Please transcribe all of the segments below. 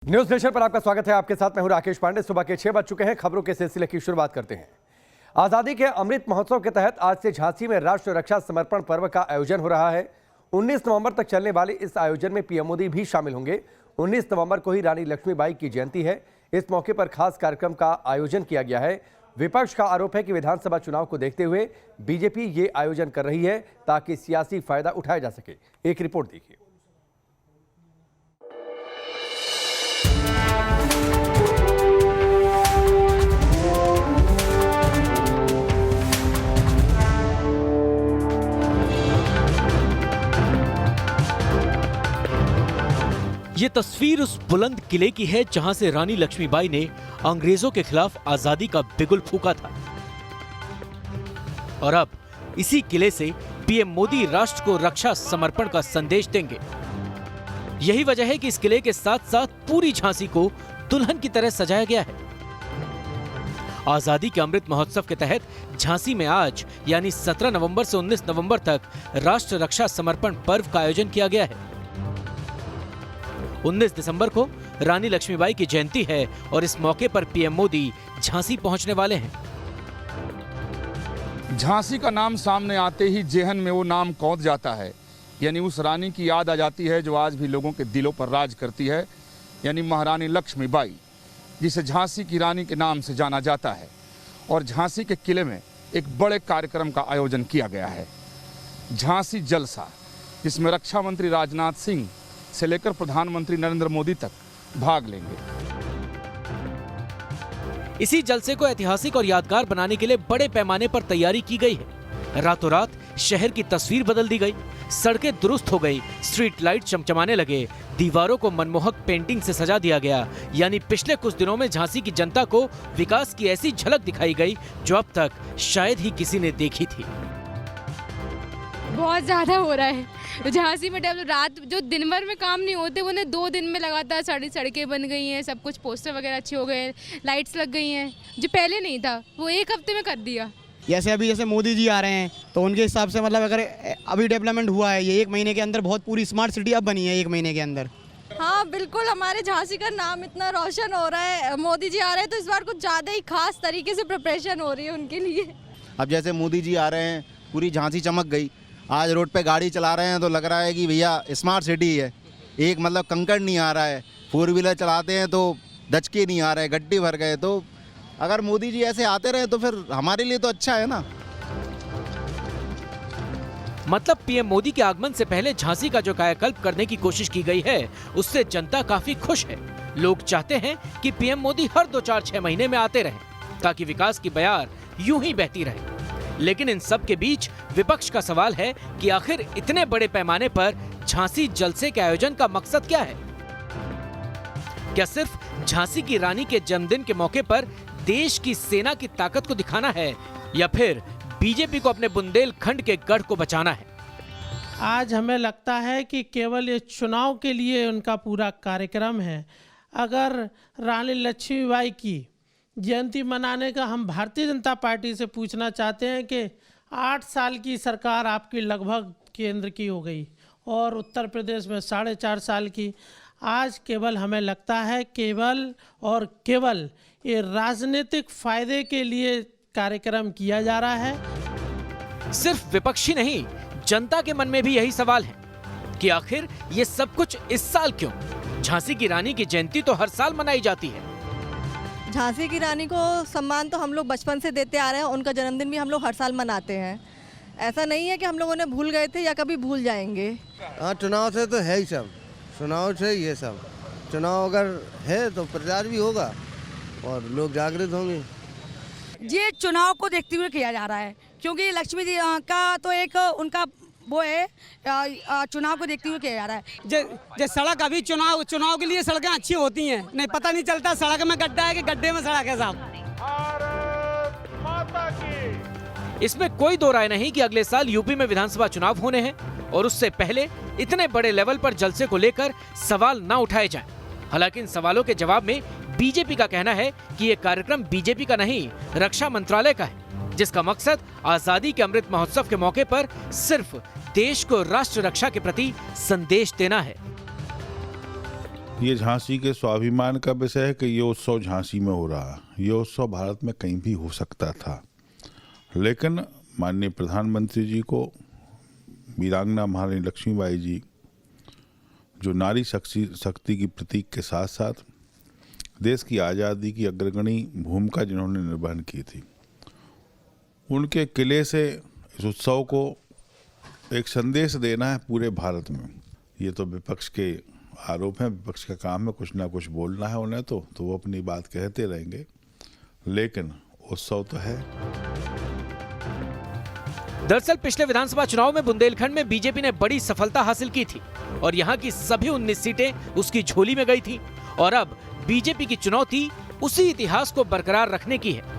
News nation पर आपका स्वागत है। आपके साथ मैं हूं राकेश पांडे। सुबह के 6 बज चुके हैं। खबरों के सिलसिले की शुरुआत करते हैं। आजादी के अमृत महोत्सव के तहत आज से झांसी में राष्ट्र रक्षा समर्पण पर्व का आयोजन हो रहा है। 19 नवंबर तक चलने वाले इस आयोजन में पीएम मोदी भी शामिल होंगे। 19 नवंबर को ही रानी लक्ष्मीबाई की जयंती है। इस मौके पर खास कार्यक्रम का आयोजन किया गया है। विपक्ष का आरोप है कि विधानसभा चुनाव को देखते हुए बीजेपी ये आयोजन कर रही है ताकि सियासी फायदा उठाया जा सके। एक रिपोर्ट देखिए। ये तस्वीर उस बुलंद किले की है जहां से रानी लक्ष्मीबाई ने अंग्रेजों के खिलाफ आजादी का बिगुल फूंका था। और अब इसी किले से पीएम मोदी राष्ट्र को रक्षा समर्पण का संदेश देंगे। यही वजह है कि इस किले के साथ साथ पूरी झांसी को दुल्हन की तरह सजाया गया है। आजादी के अमृत महोत्सव के तहत झांसी में आज यानी 17 नवंबर से 19 नवंबर तक राष्ट्र रक्षा समर्पण पर्व का आयोजन किया गया है। 19 दिसंबर को रानी लक्ष्मीबाई की जयंती है और इस मौके पर पीएम मोदी झांसी पहुंचने वाले हैं। झांसी का नाम सामने आते ही जेहन में वो नाम कौंध जाता है, यानी उस रानी की याद आ जाती है जो आज भी लोगों के दिलों पर राज करती है, यानी महारानी लक्ष्मीबाई, जिसे झांसी की रानी के नाम से जाना जाता है। और झांसी के किले में एक बड़े कार्यक्रम का आयोजन किया गया है, झांसी जलसा, जिसमें रक्षा मंत्री राजनाथ सिंह से लेकर प्रधानमंत्री नरेंद्र मोदी तक भाग लेंगे। इसी जलसे को ऐतिहासिक और यादगार बनाने के लिए बड़े पैमाने पर तैयारी की गई है। रातों रात शहर की तस्वीर बदल दी गई, सड़कें दुरुस्त हो गई, स्ट्रीट लाइट चमचमाने लगे, दीवारों को मनमोहक पेंटिंग से सजा दिया गया। यानी पिछले कुछ दिनों में झांसी की जनता को विकास की ऐसी झलक दिखाई गई जो अब तक शायद ही किसी ने देखी थी। बहुत ज़्यादा हो रहा है झांसी में डेवलप। रात जो दिन भर में काम नहीं होते वो 2 दिन में लगातार सड़कें बन गई हैं, सब कुछ पोस्टर वगैरह अच्छे हो गए, लाइट्स लग गई हैं, जो पहले नहीं था वो 1 हफ्ते में कर दिया। जैसे मोदी जी आ रहे हैं तो उनके हिसाब से मतलब अगर अभी डेवलपमेंट हुआ है, ये 1 महीने के अंदर बहुत पूरी स्मार्ट सिटी अब बनी है 1 महीने के अंदर। हाँ बिल्कुल, हमारे झांसी का नाम इतना रोशन हो रहा है। मोदी जी आ रहे हैं तो इस बार कुछ ज़्यादा ही खास तरीके से प्रिपरेशन हो रही है उनके लिए। अब जैसे मोदी जी आ रहे हैं, पूरी झांसी चमक गई। आज रोड पे गाड़ी चला रहे हैं तो लग रहा है कि भैया स्मार्ट सिटी है। एक मतलब कंकड़ नहीं आ रहा है, 4 व्हीलर चलाते हैं तो दचके नहीं आ रहे, गड्ढे भर गए। तो अगर मोदी जी ऐसे आते रहे तो फिर हमारे लिए तो अच्छा है ना। मतलब पीएम मोदी के आगमन से पहले झांसी का जो कायाकल्प करने की कोशिश की गई है उससे जनता काफी खुश है। लोग चाहते हैं कि पीएम मोदी हर 2-4-6 महीने में आते रहें ताकि विकास की बयार यूं ही बहती रहे। लेकिन इन सब के बीच विपक्ष का सवाल है कि आखिर इतने बड़े पैमाने पर झांसी जलसे के आयोजन का मकसद क्या है? क्या सिर्फ झांसी की रानी के जन्मदिन के मौके पर देश की सेना की ताकत को दिखाना है या फिर बीजेपी को अपने बुंदेलखंड के गढ़ को बचाना है? आज हमें लगता है कि केवल ये चुनाव के लिए उनका पूरा कार्यक्रम है। अगर रानी लक्ष्मीबाई की जयंती मनाने का हम भारतीय जनता पार्टी से पूछना चाहते हैं कि 8 साल की सरकार आपकी लगभग केंद्र की हो गई और उत्तर प्रदेश में 4.5 साल की। आज केवल हमें लगता है केवल और केवल ये राजनीतिक फायदे के लिए कार्यक्रम किया जा रहा है। सिर्फ विपक्षी नहीं, जनता के मन में भी यही सवाल है कि आखिर ये सब कुछ इस साल क्यों? झांसी की रानी की जयंती तो हर साल मनाई जाती है। झांसी की रानी को सम्मान तो हम लोग बचपन से देते आ रहे हैं, उनका जन्मदिन भी हम लोग हर साल मनाते हैं। ऐसा नहीं है कि हम लोगों ने भूल गए थे या कभी भूल जाएंगे। हाँ, चुनाव से तो है ही सब, चुनाव से ये सब। चुनाव अगर है तो प्रचार भी होगा और लोग जागृत होंगे। ये चुनाव को देखते हुए किया जा रहा है क्योंकि लक्ष्मी जी का तो एक उनका वो है, चुनाव को देखते हुए किया जा रहा है। जो सड़क अभी चुनाव के लिए सड़कें अच्छी होती हैं, नहीं पता नहीं चलता सड़क में गड्ढा है कि गड्ढे में सड़क है साहब। इसमें कोई दो राय नहीं कि अगले साल यूपी में विधानसभा चुनाव होने हैं और उससे पहले इतने बड़े लेवल पर जलसे को लेकर सवाल न उठाए जाएं। हालांकि इन सवालों के जवाब में बीजेपी का कहना है कि ये कार्यक्रम बीजेपी का नहीं, रक्षा मंत्रालय का है, जिसका मकसद आजादी के अमृत महोत्सव के मौके पर सिर्फ देश को राष्ट्र रक्षा के प्रति संदेश देना है। ये झांसी के स्वाभिमान का विषय है कि ये उत्सव झांसी में हो रहा है। ये उत्सव भारत में कहीं भी हो सकता था, लेकिन माननीय प्रधानमंत्री जी को वीरांगना महारानी लक्ष्मीबाई जी, जो नारी शक्ति की प्रतीक के साथ साथ देश की आज़ादी की अग्रगणी भूमिका जिन्होंने निर्वहन की थी, उनके किले से इस उत्सव को एक संदेश देना है पूरे भारत में। ये तो विपक्ष के आरोप हैं, विपक्ष का काम है कुछ ना कुछ बोलना है उन्हें, तो वो अपनी बात कहते रहेंगे, लेकिन उत्सव तो है। दरअसल पिछले विधानसभा चुनाव में बुंदेलखंड में बीजेपी ने बड़ी सफलता हासिल की थी और यहां की सभी 19 सीटें उसकी झोली में गई थी और अब बीजेपी की चुनौती उसी इतिहास को बरकरार रखने की है।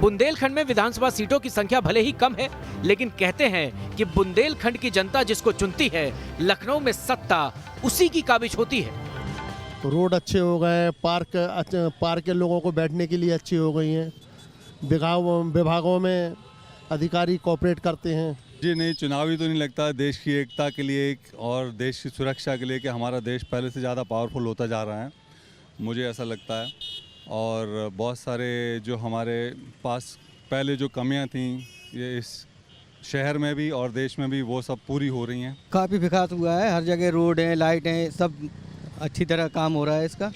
बुंदेलखंड में विधानसभा सीटों की संख्या भले ही कम है, लेकिन कहते हैं कि बुंदेलखंड की जनता जिसको चुनती है, लखनऊ में सत्ता उसी की काबिज होती है। रोड अच्छे हो गए, पार्क के लोगों को बैठने के लिए अच्छी हो गई हैं, विभागों में अधिकारी कोऑपरेट करते हैं। जी नहीं, चुनावी तो नहीं लगता है देश की एकता के लिए और देश की सुरक्षा के लिए कि हमारा देश पहले से ज़्यादा पावरफुल होता जा रहा है, मुझे ऐसा लगता है। और बहुत सारे जो हमारे पास पहले जो कमियां थीं, ये इस शहर में भी और देश में भी वो सब पूरी हो रही हैं। काफ़ी विकास हुआ है, हर जगह रोड है, लाइट है, सब अच्छी तरह काम हो रहा है। इसका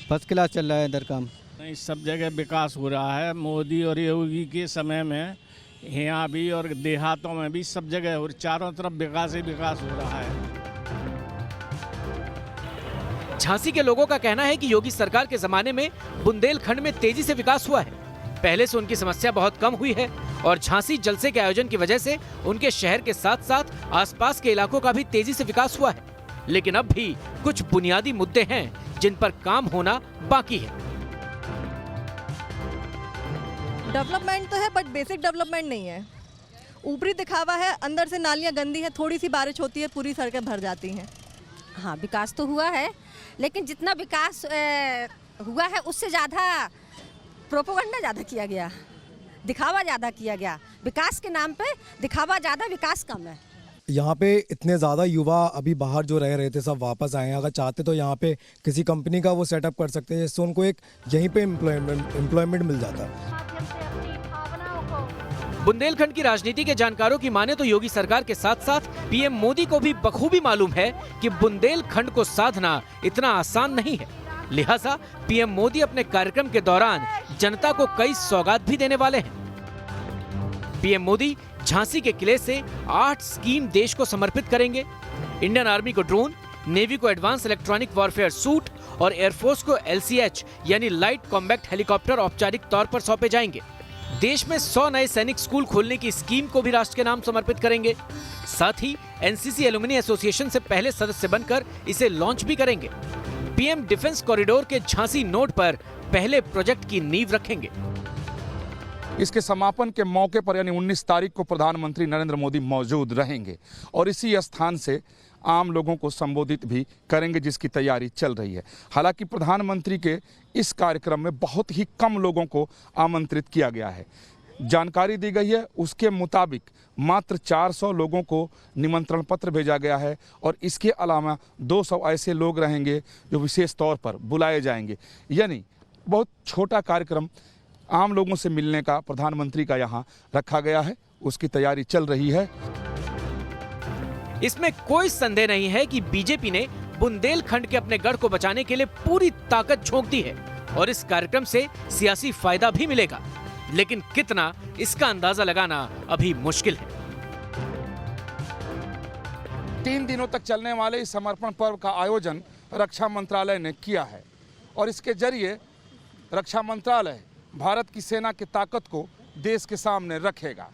फर्स्ट क्लास चल रहा है इधर काम। नहीं, सब जगह विकास हो रहा है। मोदी और योगी के समय में यहाँ भी और देहातों में भी सब जगह और चारों तरफ विकास ही विकास हो रहा है। झांसी के लोगों का कहना है कि योगी सरकार के जमाने में बुंदेलखंड में तेजी से विकास हुआ है। पहले से उनकी समस्या बहुत कम हुई है और झांसी जलसे के आयोजन की वजह से उनके शहर के साथ साथ आसपास के इलाकों का भी तेजी से विकास हुआ है। लेकिन अब भी कुछ बुनियादी मुद्दे हैं जिन पर काम होना बाकी है। डेवलपमेंट तो है बट बेसिक डेवलपमेंट नहीं है। ऊपरी दिखावा है, अंदर से नालियाँ गंदी है, थोड़ी सी बारिश होती है पूरी सड़कें भर जाती हैं। हाँ, विकास तो हुआ है, लेकिन जितना विकास हुआ है उससे ज़्यादा प्रोपेगेंडा ज़्यादा किया गया, दिखावा ज़्यादा किया गया। विकास के नाम पे दिखावा ज़्यादा, विकास कम है। यहाँ पे इतने ज़्यादा युवा अभी बाहर जो रह रहे थे सब वापस आए हैं। अगर चाहते तो यहाँ पे किसी कंपनी का वो सेटअप कर सकते हैं जिससे उनको एक यहीं पे एम्प्लॉयमेंट मिल जाता है। बुंदेलखंड की राजनीति के जानकारों की माने तो योगी सरकार के साथ साथ पीएम मोदी को भी बखूबी मालूम है कि बुंदेलखंड को साधना इतना आसान नहीं है। लिहाजा पीएम मोदी अपने कार्यक्रम के दौरान जनता को कई सौगात भी देने वाले हैं। पीएम मोदी झांसी के किले से 8 स्कीम देश को समर्पित करेंगे। इंडियन आर्मी को ड्रोन, नेवी को एडवांस इलेक्ट्रॉनिक वॉरफेयर सूट और एयरफोर्स को LCH यानी लाइट कॉम्बैट हेलीकॉप्टर औपचारिक तौर पर सौंपे जाएंगे। देश में 100 नए सैनिक स्कूल खोलने की स्कीम को भी राष्ट्र के नाम समर्पित करेंगे। साथ ही NCC एलुमनी एसोसिएशन से पहले सदस्य बनकर इसे लॉन्च भी करेंगे। पीएम डिफेंस कॉरिडोर के झांसी नोड पर पहले प्रोजेक्ट की नींव रखेंगे। इसके समापन के मौके पर यानी 19 तारीख को प्रधानमंत्री नरेंद्र मोदी मौजूद रहेंगे और इसी स्थान से आम लोगों को संबोधित भी करेंगे, जिसकी तैयारी चल रही है। हालांकि प्रधानमंत्री के इस कार्यक्रम में बहुत ही कम लोगों को आमंत्रित किया गया है। जानकारी दी गई है उसके मुताबिक मात्र 400 लोगों को निमंत्रण पत्र भेजा गया है और इसके अलावा 200 ऐसे लोग रहेंगे जो विशेष तौर पर बुलाए जाएंगे। यानी बहुत छोटा कार्यक्रम आम लोगों से मिलने का प्रधानमंत्री का यहाँ रखा गया है, उसकी तैयारी चल रही है। इसमें कोई संदेह नहीं है कि बीजेपी ने बुंदेलखंड के अपने गढ़ को बचाने के लिए पूरी ताकत झोंक दी है और इस कार्यक्रम से सियासी फायदा भी मिलेगा, लेकिन कितना इसका अंदाजा लगाना अभी मुश्किल है। 3 दिनों तक चलने वाले इस समर्पण पर्व का आयोजन रक्षा मंत्रालय ने किया है और इसके जरिए रक्षा मंत्रालय भारत की सेना की ताकत को देश के सामने रखेगा।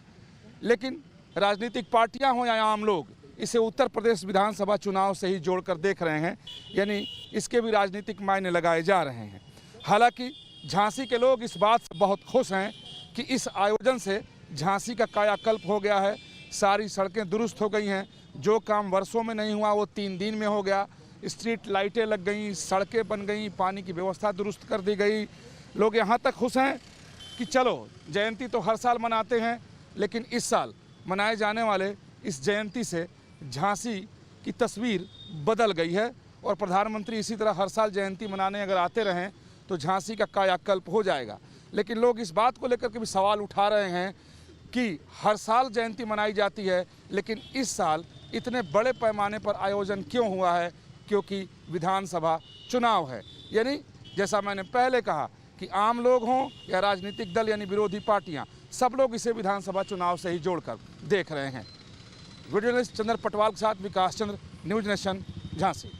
लेकिन राजनीतिक पार्टियां हो या आम लोग इसे उत्तर प्रदेश विधानसभा चुनाव से ही जोड़कर देख रहे हैं, यानी इसके भी राजनीतिक मायने लगाए जा रहे हैं। हालांकि झांसी के लोग इस बात से बहुत खुश हैं कि इस आयोजन से झांसी का कायाकल्प हो गया है। सारी सड़कें दुरुस्त हो गई हैं, जो काम वर्षों में नहीं हुआ वो 3 दिन में हो गया। स्ट्रीट लाइटें लग गई, सड़कें बन गई, पानी की व्यवस्था दुरुस्त कर दी गई। लोग यहाँ तक खुश हैं कि चलो जयंती तो हर साल मनाते हैं, लेकिन इस साल मनाए जाने वाले इस जयंती से झांसी की तस्वीर बदल गई है और प्रधानमंत्री इसी तरह हर साल जयंती मनाने अगर आते रहें तो झांसी का कायाकल्प हो जाएगा। लेकिन लोग इस बात को लेकर के भी सवाल उठा रहे हैं कि हर साल जयंती मनाई जाती है, लेकिन इस साल इतने बड़े पैमाने पर आयोजन क्यों हुआ है? क्योंकि विधानसभा चुनाव है। यानी जैसा मैंने पहले कहा कि आम लोग हों या राजनीतिक दल यानी विरोधी पार्टियां, सब लोग इसे विधानसभा चुनाव से ही जोड़कर देख रहे हैं। वीडियो जर्नलिस्ट चंद्र पटवाल के साथ विकास चंद्र, न्यूज नेशन, झांसी।